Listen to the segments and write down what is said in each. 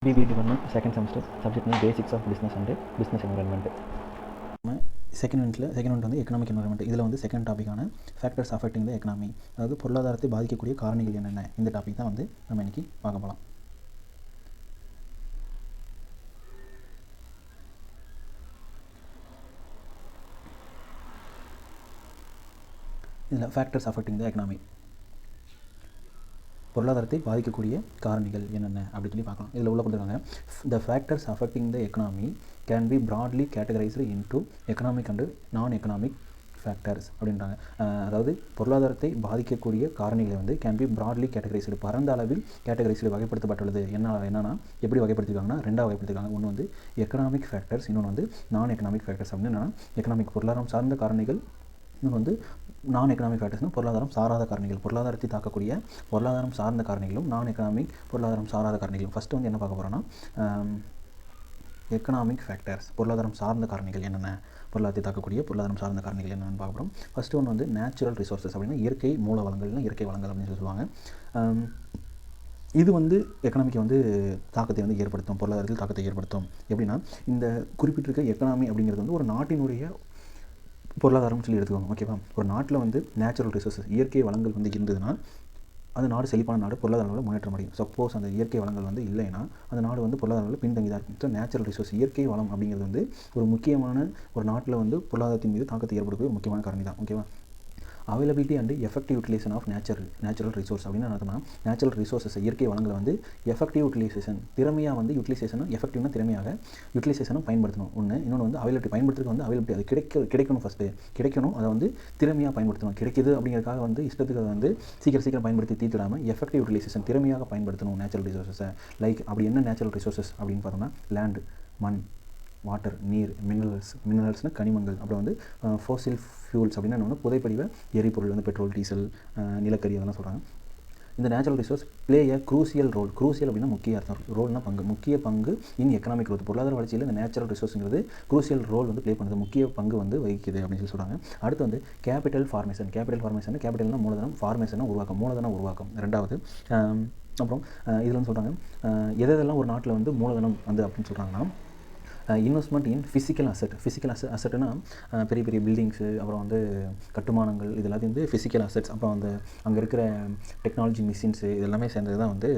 BBA department second semester subject name basics of business and business environment. Second one வந்து economic environment. இதில் வந்து second டாப்பிக்கான factors affecting the economy, அதாவது பொருளாதாரத்தை பாதிக்கக்கூடிய காரணிகள் என்னென்ன, இந்த டாபிக் தான் வந்து நம்ம இன்றைக்கி பார்க்க போகலாம். இதில் ஃபேக்டர்ஸ் அஃபெக்டிங் த எக்கனாமி, பொருளாதாரத்தை பாதிக்கக்கூடிய காரணிகள் என்னென்ன அப்படின்னு சொல்லி பார்க்கலாம். இதில் உள்ள கொடுத்துருக்காங்க, the factors affecting the economy can be broadly categorised into economic and நான் எக்கனாமிக் ஃபேக்டர்ஸ் அப்படின்றாங்க. அதாவது பொருளாதாரத்தை பாதிக்கக்கூடிய காரணிகளை வந்து கேன் பி ப்ராட்லி கேட்டகரைஸ்டு, பரந்த அளவில் கேட்டகரைஸ்டு வகைப்படுத்தப்பட்டுள்ளது. என்னன்னா எப்படி வகைப்படுத்திருக்காங்கன்னா ரெண்டாக வகைப்படுத்திருக்காங்க. ஒன்று வந்து எக்கனாமிக் ஃபேக்டர்ஸ், இன்னொன்று வந்து நான் எக்கனாமிக் ஃபேக்டர்ஸ். அப்படின்னு என்னன்னா எக்கனாமிக் பொருளாதாரம் சார்ந்த காரணிகள், இன்னொன்று வந்து நான் எக்கனாமிக் ஃபேக்டர்ஸ்னால் பொருளாதாரம் சாராத காரணிகள். பொருளாதாரத்தை தாக்கக்கூடிய பொருளாதாரம் சார்ந்த காரணிகளும் நான் எக்கனாமிக் பொருளாதாரம் சாராத காரணிகளும். ஃபஸ்ட்டு வந்து என்ன பார்க்க போகிறோன்னா எக்கனாமிக் ஃபேக்டர்ஸ், பொருளாதாரம் சார்ந்த காரணிகள் என்னென்ன, பொருளாதாரத்தை தாக்கக்கூடிய பொருளாதாரம் சார்ந்த காரணிகள் என்னென்னு பார்க்க போகிறோம். ஃபஸ்ட்டு ஒன்று வந்து நேச்சுரல் ரிசோர்ஸஸ், அப்படின்னா இயற்கை மூல வளங்கள்னா இயற்கை வளங்கள் அப்படின்னு சொல்லுவாங்க. இது வந்து எக்கனாமிக்கு வந்து தாக்கத்தை வந்து ஏற்படுத்தும், பொருளாதாரத்தில் தாக்கத்தை ஏற்படுத்தும். எப்படின்னா இந்த குறிப்பிட்டிருக்க எக்கனாமி அப்படிங்கிறது வந்து ஒரு நாட்டினுடைய பொருளாதாரம்னு சொல்லி எடுத்துக்கோங்க. ஓகேவா, ஒரு நாட்டில் வந்து நேச்சுரல் ரிசோர்ஸஸ் இயற்கை வளங்கள் வந்து இருந்ததுன்னா அந்த நாடு செழிப்பான நாடு, பொருளாதாரத்தில் முன்னேற்ற முடியும். சப்போஸ் அந்த இயற்கை வளங்கள் வந்து இல்லைன்னா அந்த நாடு வந்து பொருளாதாரத்தில் பின்தங்கி தான் இருக்கும். ஸோ நேச்சுரல் ரிசோர்ஸ் இயற்கை வளம் அப்படிங்கிறது வந்து ஒரு முக்கியமான ஒரு நாட்டில் வந்து பொருளாதாரத்தின் மீது தாக்கத்தை ஏற்படுத்தக்கூடிய ஒரு முக்கியமான காரணி தான். ஓகேவா, availability and effective utilisation of natural resource அப்படின்னு அர்த்தம்னா நேச்சுரல் ரிசோர்ஸஸ் இயற்கை வளங்களை வந்து எஃபெக்டிவ் யூட்டிலைசேஷன், திறமையாக வந்து யூட்டிலைசேஷனும், எஃபெக்டிவ்னா திறமையாக யூட்டிலைசேஷனும் பயன்படுத்தணும். இன்னொன்று வந்து அவைலபிலிட்டி, பயன்படுத்துறதுக்கு வந்து அவைலபிலிட்டி, அது கிடைக்கணும், ஃபஸ்ட்டு கிடைக்கணும், அதை வந்து திறமையாக பயன்படுத்தணும். கிடைக்கிது அப்படிங்கிறதுக்காக வந்து இஷ்டத்துக்கு அதை வந்து சீக்கிரம் பயன்படுத்தி தீர்த்திடாமல் எஃபெக்டிவ் யூட்டிலைசேஷன், திறமையாக பயன்படுத்தணும் நேச்சுரல் ரிசோர்ஸஸை. லைக் அப்படி என்ன நேச்சுரல் ரிசோர்ஸஸ் அப்படின்னு பார்த்தோம்னா லேண்டு, மண், வாட்டர், நீர், மினரல்ஸ்னால் கனிமங்கள். அப்புறம் வந்து ஃபோசில் ஃபியூல்ஸ் அப்படின்னா என்ன, புதைப்படிவ எரிபொருள் வந்து பெட்ரோல், டீசல், நிலக்கரி அதெல்லாம் சொல்கிறாங்க. இந்த natural resource play a crucial role. Crucial அப்படின்னா முக்கிய அர்த்தம், ரோல்னா பங்கு, முக்கிய பங்கு இன் எக்கனாமிக் growth. பொருளாதார வளர்ச்சியில் இந்த நேச்சுரல் ரிசோர்ஸுங்கிறது க்ரூசியல் ரோல் வந்து ப்ளே பண்ணுறது, முக்கிய பங்கு வந்து வகிக்குது அப்படின்னு சொல்லி சொல்கிறாங்க. அடுத்து வந்து கேபிட்டல் ஃபார்மேஷன். கேபிட்டல்னா மூலதனம், ஃபார்மேஷனா உருவாக்கம், மூலதன உருவாக்கம் ரெண்டாவது. அப்புறம் இதில் வந்து சொல்கிறாங்க எதெல்லாம் ஒரு நாட்டில் வந்து மூலதனம் வந்து அப்படின்னு சொல்கிறாங்கன்னா இன்வெஸ்ட்மெண்ட் இன் ஃபிசிக்கல் அசெட்னா பெரிய பெரிய பில்டிங்ஸு, அப்புறம் வந்து கட்டுமானங்கள், இது எல்லாத்தையும் வந்து ஃபிசிக்கல் அசெட்ஸ். அப்புறம் வந்து அங்கே இருக்கிற டெக்னாலஜி மிஷின்ஸு, இது எல்லாமே சேர்ந்தது தான் வந்து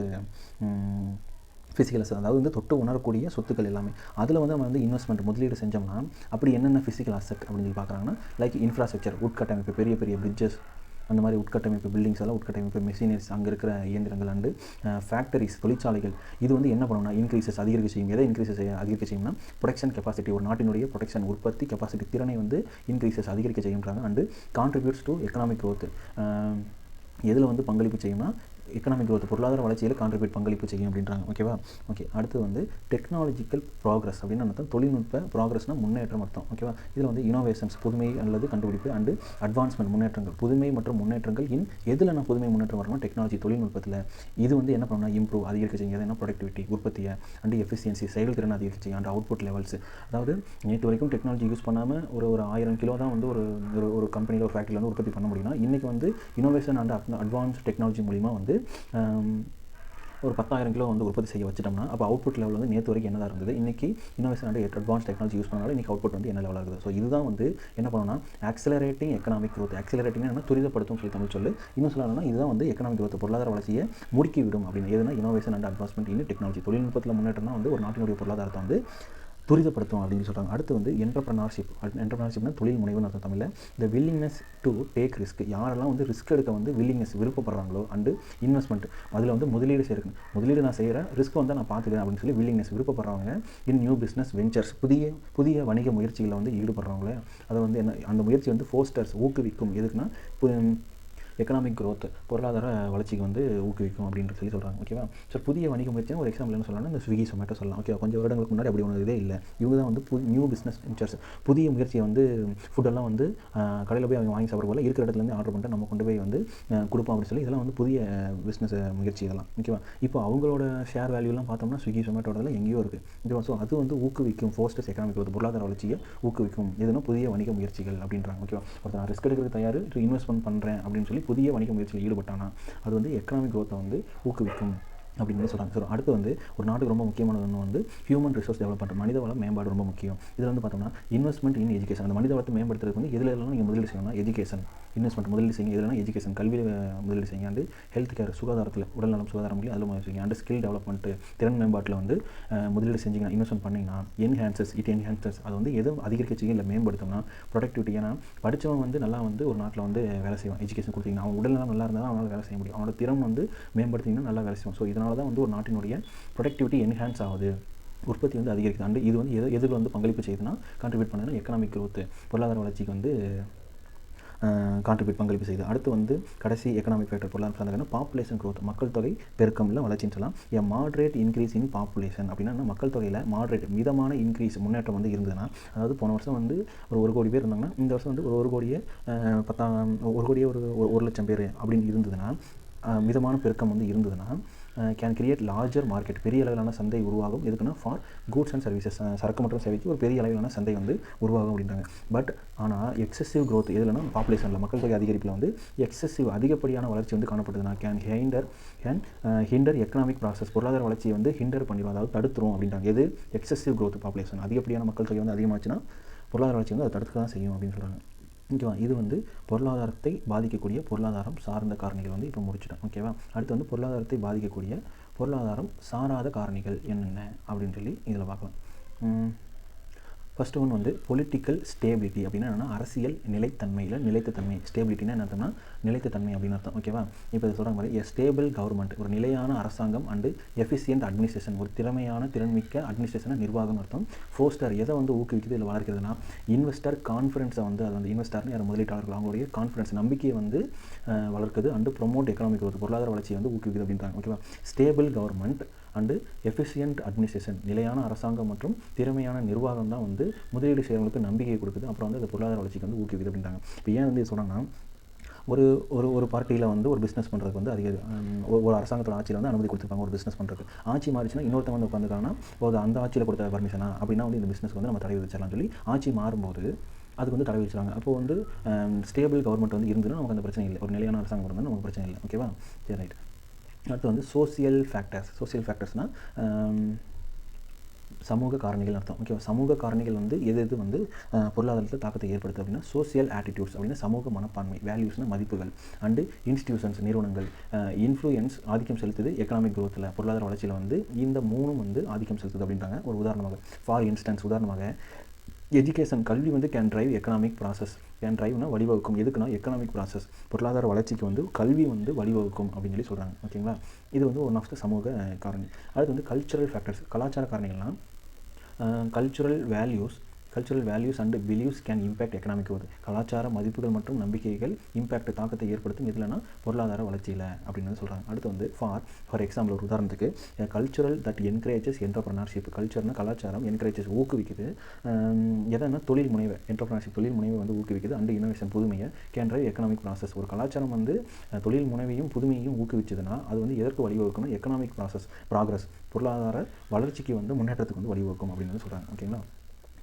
ஃபிசிக்கல் அசெட். அதாவது வந்து தொட்டு உணரக்கூடிய சொத்துக்கள் எல்லாமே. அதில் வந்து நம்ம வந்து இன்வெஸ்ட்மெண்ட் முதலீடு செஞ்சோம்னா அப்படி என்னென்ன ஃபிசிக்கல் அசெட் அப்படின்னு சொல்லி பார்க்குறாங்கன்னா லைக் இன்ஃப்ராஸ்ட்ரக்சர், உட்கட்டமைப்பு, பெரிய பெரிய பிரிட்ஜஸ், அந்த மாதிரி உட்கட்டமைப்பு, பில்டிங்ஸ் எல்லாம் உட்கட்டமைப்பு, மெஷினரிஸ், அங்கே இருக்கிற இயந்திரங்கள் அண்டு ஃபேக்டரிஸ், தொழிற்சாலைகள். இது வந்து என்ன பண்ணணும்னா அதிகரிக்க செய்யும். எதை அதிகரிக்க செய்யும்னா ப்ரொடக்ஷன் கெப்பாசிட்டி, ஒரு நாட்டினுடைய ப்ரொடக்ஷன் உற்பத்தி கெப்பாசிட்டி திறனை வந்து அதிகரிக்க செய்யுன்றாங்க. And contributes to economic growth. எதில் வந்து பங்களிப்பு செய்யும்னா எக்கனாமிக் growth, பொருளாதார வளர்ச்சியில் பங்களிப்பு செய்யும் அப்படின்றாங்க. ஓகேவா, ஓகே. அடுத்து வந்து டெக்னாலஜிக்கல் ப்ராக்ரஸ் அப்படின்னு அர்த்தம், தொழில்நுட்ப ப்ராக்ரஸ்னால் முன்னேற்றம் அர்த்தம். ஓகேவா, இதில் வந்து இனோவேஷன்ஸ், புதுமை அல்லது கண்டுபிடிப்பு, அண்டு அட்வான்ஸ்மெண்ட், முன்னேற்றங்கள், புதுமை மற்றும் முன்னேற்றங்கள் இன் எதில் நான் புதுமை முன்னேற்றம் வரணும், டெக்னாலஜி, தொழில்நுட்பத்தில். இது வந்து என்ன பண்ணணும்னா இம்ப்ரூவ், அதிகரிக்க செய்யும். எதுனா ப்ரொடக்டிவிட்டி, உற்பத்தியை, அண்டு எஃபிஷியன்சி, செயல்திறன் அதிகரிக்க செய்யும், அண்ட் அவுட்புட் லெவல்ஸ். அதாவது நேற்று வரைக்கும் டெக்னாலஜி யூஸ் பண்ணாமல் ஒரு 1000 கிலோ தான் வந்து ஒரு கம்பெனியில், ஒரு ஃபேக்ட்ரியில் வந்து உற்பத்தி பண்ண முடியும்னா இன்றைக்கி வந்து இனோவேஷன் அண்ட் அட்வான்ஸ் டெக்னாலஜி மூலிமா வந்து ஒரு 10,000 கிலோ வந்து உற்பத்தி செய்ய வச்சுட்டோம்னா அப்போ அவுட்புட் லெவல் வந்து நேற்று வரைக்கும் என்னதான் இருந்தது, இன்றைக்கி innovation and advance technology use பண்ணாலும் இன்றைக்கி அவுட்புட் வந்து என்ன லெவலாக இருக்குது. ஸோ இதுதான் வந்து என்ன பண்ணணும்னா ஆக்சிலரேட்டிங் எக்கனாமிக் growth. ஆக்சிலரேட்டிங்னா என்ன, துரிதப்படுத்தும் சொல்லி தமிழ் சொல்லு. இன்னும் சொல்லணும்னா இதுதான் வந்து எக்கனாமிக் growth, பொருளாதார வளர்ச்சியை முடுக்கிவிடும் அப்படின்னு. எதுனா innovation and advancement in technology, தொழில்நுட்பத்தில் முன்னேற்றம்னா வந்து ஒரு நாட்டினுடைய பொருளாதாரத்தை வந்து துரிதப்படுத்தும் அப்படின்னு சொல்கிறாங்க. அடுத்து வந்து என்டர்பிரனர்ஷிப்னா தொழில் முனைவுன்னு அர்த்தம் தமிழில். இந்த வில்லிங்னஸ் டு டேக் ரிஸ்க், யாரெல்லாம் வந்து ரிஸ்க் எடுக்க வந்து விருப்பப்படுறாங்களோ, அண்டு இன்வெஸ்ட்மெண்ட், அதில் வந்து முதலீடு நான் செய்கிறேன், ரிஸ்க் வந்து நான் பார்த்துக்கிறேன் அப்படின்னு சொல்லி வில்லிங்னஸ், விருப்பப்படுறவங்க இன் நியூ பிஸ்னஸ் வெஞ்சர்ஸ், புதிய வணிக முயற்சிகளில் வந்து ஈடுபடுறவங்களே. அதை வந்து என்ன, அந்த முயற்சி வந்து ஃபோஸ்டர்ஸ், ஊக்குவிக்கும். எதுக்குன்னா எக்கனாமிக் growth, பொருளாதார வளர்ச்சிக்கு வந்து ஊக்குவிக்கும் அப்படின்னு சொல்லி சொல்கிறாங்க. ஓகேவா, ஸோ புதிய வணிக முயற்சினா ஒரு எக்ஸாம்பிள் என்ன சொல்லலாம்னா இந்த ஸ்விக்கி, சொமேட்டோ சொல்லலாம். ஓகே, கொஞ்சம் வருடங்களுக்கு முன்னாடி அப்படி ஒன்று இதே இல்லை. இவங்க தான் வந்து நியூ பிஸ்னஸ் வெஞ்சர்ஸ், புதிய முயற்சியை வந்து ஃபுட்டெல்லாம் வந்து கடையில் போய் அவங்க வாங்கி சாப்பிட போல இருக்கிற இடத்துலேருந்து ஆர்டர் பண்ணிட்டு நம்ம கொண்டு போய் வந்து கொடுப்போம் அப்படின்னு சொல்லி இதெல்லாம் வந்து புதிய பிஸ்னஸ் முயற்சி இதெல்லாம். ஓகேவா, இப்போ அவங்களோட ஷேர் வேல்யூலாம் பார்த்தோம்னா ஸ்விக்கி, சொமேட்டோடலாம் எங்கேயோ இருக்குது. ஓகேவா, ஸோ அது வந்து ஊக்குவிக்கும், ஃபோஸ்டர்ஸ் எக்கனாமிக் growth, பொருளாதார வளர்ச்சியை ஊக்குவிக்கும். எதுனா புதிய வணிக முயற்சிகள் அப்படின்றாங்க. ஓகேவா, ஒருத்தர் நான் ரிஸ்க் எடுக்கிறது தயார், இன்வெஸ்ட்மெண்ட் பண்ணுறேன் அப்படின்னு சொல்லி புதிய வணிக முயற்சியில் ஈடுபட்டானா அது வந்து எக்கனாமிக் growth வந்து ஊக்குவிக்கும். அப்படின்னு சொல்கிறாங்க. ஸோ அடுத்து வந்து ஒரு நாட்டுக்கு ரொம்ப முக்கியமான ஒன்று வந்து ஹியூமன் ரிசோர்ஸ் டெவலப்மெண்ட், மனித வள மேம்பாடு ரொம்ப முக்கியம். இதில் வந்து பார்த்தோம்னா இன்வெஸ்ட்மெண்ட் இன் எஜுகேஷன், அந்த மனித வளத்தை மேம்படுத்துறதுக்கு வந்து எதில் எல்லாம் நீங்கள் முதலீடு செய்யணும்னா எஜுகேஷன் இன்வெஸ்ட்மெண்ட் முதலீடு செய்யுங்க. எதுனா எஜுகேஷன் கல்வியில் முதலீடு செய்யுங்க. அண்டு ஹெல்த் கேர் சுகாதாரத்தில் உடல்நலம் சுகாதாரம் அதில் முதலீடு செய்யுங்க. அண்டு ஸ்கில் டெவலப்மெண்ட்டு திறன் மேம்பாட்டில் வந்து முதலீடு செஞ்சிங்கன்னா இன்வெஸ்ட்மெண்ட் பண்ணிங்கன்னா என்ஹான்சஸ் அது வந்து எதுவும் அதிகரிக்க செய்யும் இல்லை மேம்படுத்தோம்னா ப்ரொடக்டிவிட்டி. ஏன்னா படித்தவன் வந்து நல்லா வந்து ஒரு நாட்டில் வந்து வேலை செய்வான். எஜுகேஷன் கொடுத்தீங்கன்னா அவன் உடல்நலம் நல்லா இருந்தால் அவனால் வேலை செய்ய முடியும். அவனோட திறன் வந்து மேம்படுத்திங்கன்னா நல்லா வேலை செய்யும். ஸோ இதனால தான் வந்து ஒரு நாட்டினுடைய ப்ரொடக்டிவிட்டி என்ஹான்ஸ் ஆகுது, உற்பத்தி வந்து அதிகரிக்குது. அண்டு இது வந்து எதில் வந்து பங்களிப்பு செய்யுதுன்னா கான்ட்ரிபியூட் பண்ணுதுன்னா எக்கனாமிக் க்ரோத், பொருளாதார வளர்ச்சிக்கு வந்து பங்களிப்பு செய்யுது. அடுத்து வந்து கடைசி எக்கனாமிக் ஃபேக்டர் பொருளாதாரம் சார்ந்ததுன்னா பாப்புலேஷன் க்ரோத், மக்கள் தொகை பெருக்கம் இல்லை வளர்ச்சின்னு சொல்லலாம். ஏ மாட்ரேட் இன்க்ரீஸ் இன் பாப்புலேஷன் அப்படின்னா மக்கள் தொகையில் மாட்ரேட் மிதமான இன்க்ரீஸ் முன்னேற்றம் வந்து இருந்ததுன்னா, அதாவது போன வருஷம் வந்து ஒரு கோடி பேர் இருந்தாங்கன்னா இந்த வருஷம் வந்து ஒரு கோடியே 1,00,000 பேர் அப்படின்னு இருந்ததுன்னா, மிதமான பெருக்கம் வந்து இருந்ததுன்னா கேன் கிரியேட் லார்ஜர் மார்க்கெட், பெரிய அளவிலான சந்தை உருவாகும். எதுக்குன்னா ஃபார் கூட்ஸ் அண்ட் சர்வீசஸ், சரக்கு மற்றும் சேவைக்கு ஒரு பெரிய அளவிலான சந்தை வந்து உருவாகும் அப்படின்றாங்க. பட் ஆனால் எக்ஸசிவ் க்ரோத் எதுலன்னா பாப்புலேஷனில் மக்கள் தொகை அதிகரிப்பில் வந்து அதிகப்படியான வளர்ச்சி வந்து காணப்படுதுன்னா கேன் ஹிண்டர் எக்கனாமிக் ப்ராசஸ், பொருளாதார வளர்ச்சியை வந்து ஹிண்டர் பண்ணிடும், அதாவது தடுத்துரும் அப்படின்றாங்க. எது எக்ஸசிவ் க்ரோத் பாப்புலேஷன், அதிகப்படியான மக்கள் தொகை வந்து அதிகமாச்சுன்னா பொருளாதார வளர்ச்சி வந்து அதை தடுக்க தான் செய்யும் அப்படின்னு சொல்கிறாங்க. ஓகேவா, இது வந்து பொருளாதாரத்தை பாதிக்கக்கூடிய பொருளாதாரம் சார்ந்த காரணிகள் வந்து இப்போ முடிச்சிட்டோம். ஓகேவா, அடுத்து வந்து பொருளாதாரத்தை பாதிக்கக்கூடிய பொருளாதாரம் சாராத காரணிகள் என்னென்ன அப்படின்னு சொல்லி இதில் பார்க்கலாம். ஃபஸ்ட்டு ஒன்று வந்து பொலிட்டிக்கல் ஸ்டேபிலிட்டி அப்படின்னா என்னென்னா அரசியல் நிலைத்தன்மை. ஸ்டேபிலிட்டினா என்ன அர்த்தம்னா நிலைத்தன்மை அப்படின்னு அர்த்தம். ஓகேவா, இப்போ இதை சொல்கிற மாதிரி ஸ்டேபிள் கவர்மெண்ட், ஒரு நிலையான அரசாங்கம். அண்டு எஃபிஷியன்ட் அட்மினிஸ்ட்ரேஷன், ஒரு திறன்மிக்க அட்மினிஸ்ட்ரேஷனை நிர்வாகம் அர்த்தம். ஃபோஸ்டர் எதை வந்து ஊக்குவிக்குது இதில் வளர்க்கிறதுனா இன்வெஸ்டர் கான்ஃபிடன்ஸை வந்து அது வந்து இன்வெஸ்டர்னு யார் முதலீட்டாளர்கள் அவங்களுடைய கான்ஃபிடன்ஸ் நம்பிக்கையை வந்து வளர்க்குது. அண்டு ப்ரொமோட் எக்கனாமிக் க்ரோத், பொருளாதார வளர்ச்சியை வந்து ஊக்குவிக்குது அப்படின்றாங்க. ஓகேவா, stable government and efficient administration, நிலையான அரசாங்கம் மற்றும் திறமையான நிர்வாகம் தான் வந்து முதலீடு செய்கிறவங்களுக்கு நம்பிக்கை கொடுக்குது. அப்புறம் வந்து அது பொருளாதார வளர்ச்சிக்கு வந்து ஊக்குவிக்குது அப்படின்றாங்க. இப்போ ஏன் வந்து சொன்னாங்கன்னா ஒரு பார்ட்டியில் வந்து ஒரு பிஸ்னஸ் பண்ணுறதுக்கு வந்து ஒரு அரசாங்கத்தோட ஆட்சியில் வந்து அனுமதி கொடுத்துருப்பாங்க ஒரு பிஸ்னஸ் பண்ணுறதுக்கு. ஆட்சி மாறிச்சுன்னா இன்னொருத்தவங்க வந்து உட்காந்துக்காங்கன்னா அந்த ஆட்சியில் கொடுத்த பர்மிஷனா அப்படின்னா வந்து இந்த பிஸ்னஸ்க்கு வந்து நம்ம தடை விதிச்சிடலாம் சொல்லி ஆட்சி மாறும்போது அதுக்கு வந்து தடை வச்சுருவாங்க. அப்போ வந்து ஸ்டேபிள் கவர்மெண்ட் வந்து இருந்துன்னா நமக்கு அந்த பிரச்சனை இல்லை, ஒரு நிலையான அரசாங்கம் இருந்தால் நமக்கு பிரச்சனை இல்லை. ஓகேவா, சரி ரைட். அடுத்து வந்து சோசியல் ஃபேக்டர்ஸ்னால் சமூக காரணிகள் அர்த்தம். ஓகேவா, சமூக காரணிகள் வந்து எது வந்து பொருளாதாரத்தில் தாக்கத்தை ஏற்படுத்து அப்படின்னா சோசியல் ஆட்டிடியூட்ஸ் அப்படின்னா சமூக மனப்பான்மை, வேல்யூஸ்னால் மதிப்புகள். அண்டு இன்ஸ்டிடியூஷன்ஸ் நிறுவனங்கள் இன்ஃப்ளூயன்ஸ் ஆதிக்கம் செலுத்துது எக்கனாமிக் க்ரோத்தில், பொருளாதார வளர்ச்சியில் வந்து இந்த மூணும் வந்து ஆதிக்கம் செலுத்துது அப்படின்றாங்க. ஒரு உதாரணமாக ஃபார் இன்ஸ்டன்ஸ் உதாரணமாக எஜுகேஷன் கல்வி வந்து can drive economic process, can டிரைவ்னா வழிவகுக்கும். எதுக்குன்னா எக்கனாமிக் ப்ராசஸ் பொருளாதார வளர்ச்சிக்கு வந்து கல்வி வந்து வழிவகுக்கும் அப்படின்னு சொல்லி சொல்கிறாங்க. ஓகேங்களா, இது வந்து ஒன் ஆஃப் த சமூக காரணி. அடுத்து வந்து கல்ச்சுரல் ஃபேக்டர்ஸ், கலாச்சார காரணிகள்லாம் cultural values and beliefs can impact economic growth, கலாச்சார மதிப்புகள் மற்றும் நம்பிக்கைகள் இம்பேக்ட் தாக்கத்தை ஏற்படுத்தும் எதுலனா பொருளாதார வளர்ச்சியில் அப்படின்னு சொல்கிறாங்க. அடுத்து வந்து ஃபார் எக்ஸாம்பிள் ஒரு உதாரணத்துக்கு கல்ச்சுரல் தட் என்கரேஜஸ் என்டர்பிரனர்ஷிப், கல்ச்சர்னா கலாச்சாரம், என்கரேஜஸ் ஊக்குவிக்குது எதனா தொழில் முனைவை, என்டர்பிரனர்ஷிப் தொழில் முனைவை வந்து ஊக்குவிக்குது. அண்ட் இனோவேஷன் புதுமையை கேன் டிரைவ் எக்கனாமிக் ப்ராசஸ், ஒரு கலாச்சாரம் வந்து தொழில் முனைவையும் புதுமையையும் ஊக்குவிச்சதுன்னா அது வந்து எதற்கு வழிவகுக்கும்னா எக்கனாமிக் ப்ராக்ரஸ் பொருளாதார வளர்ச்சிக்கு வந்து முன்னேற்றத்துக்கு வந்து வழிவகுக்கும் அப்படின்னு சொல்கிறாங்க. ஓகேங்களா,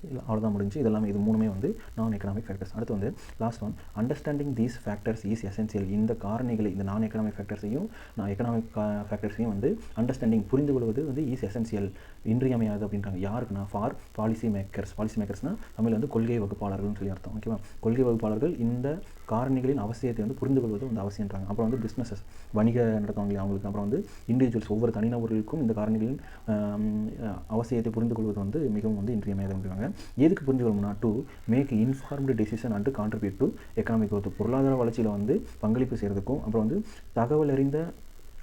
இல்லை அவ்வளோதான் முடிஞ்சு. இதெல்லாமே இது மூணுமே வந்து நான் எக்கனாமிக் ஃபேக்டர்ஸ். அடுத்து வந்து last one understanding these factors is essential, இந்த காரணிகளை இந்த நான் எக்கனாமிக் ஃபேக்டர்ஸையும் எக்கனாமிக் ஃபேக்டர்ஸையும் வந்து அண்டர்ஸ்டாண்டிங் புரிந்து கொள்வது வந்து இஸ் எசென்சியல் இன்றியமையாது அப்படின்றாங்க. யாருக்குன்னா ஃபார் பாலிசி மேக்கர்ஸ்னால் தமிழ் வந்து கொள்கை வகுப்பாளர்கள்னு சொல்லி அர்த்தம். ஓகேவா, கொள்கை வகுப்பாளர்கள் இந்த காரணிகளின் அவசியத்தை வந்து புரிந்து கொள்வது வந்து அவசியன்றாங்க. அப்புறம் வந்து பிஸ்னஸஸ் வணிக நடத்துவாங்களே அவங்களுக்கு, அப்புறம் வந்து இண்டிவிஜுவல்ஸ் ஒவ்வொரு தனிநபர்களுக்கும் இந்த காரணிகளின் அவசியத்தை புரிந்து கொள்வது வந்து மிகவும் வந்து இன்றியமையாது அப்படின்றாங்க. எதுக்கு புரிஞ்சு கொள்ளணும்னா to make informed decision and contribute to economic growth, பொருளாதார வளர்ச்சியில் வந்து பங்களிப்பு செய்கிறதுக்கும் அப்புறம் வந்து தகவல் அறிந்த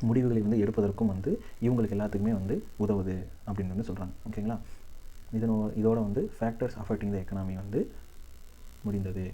முடிவுகளை வந்து எடுப்பதற்கும் வந்து இவங்களுக்கு எல்லாத்துக்குமே வந்து உதவுது அப்படின்னு வந்து சொல்கிறாங்க. ஓகேங்களா, இதோட வந்து ஃபேக்டர்ஸ் அஃபெக்டிங் த எக்கனாமி வந்து முடிந்தது.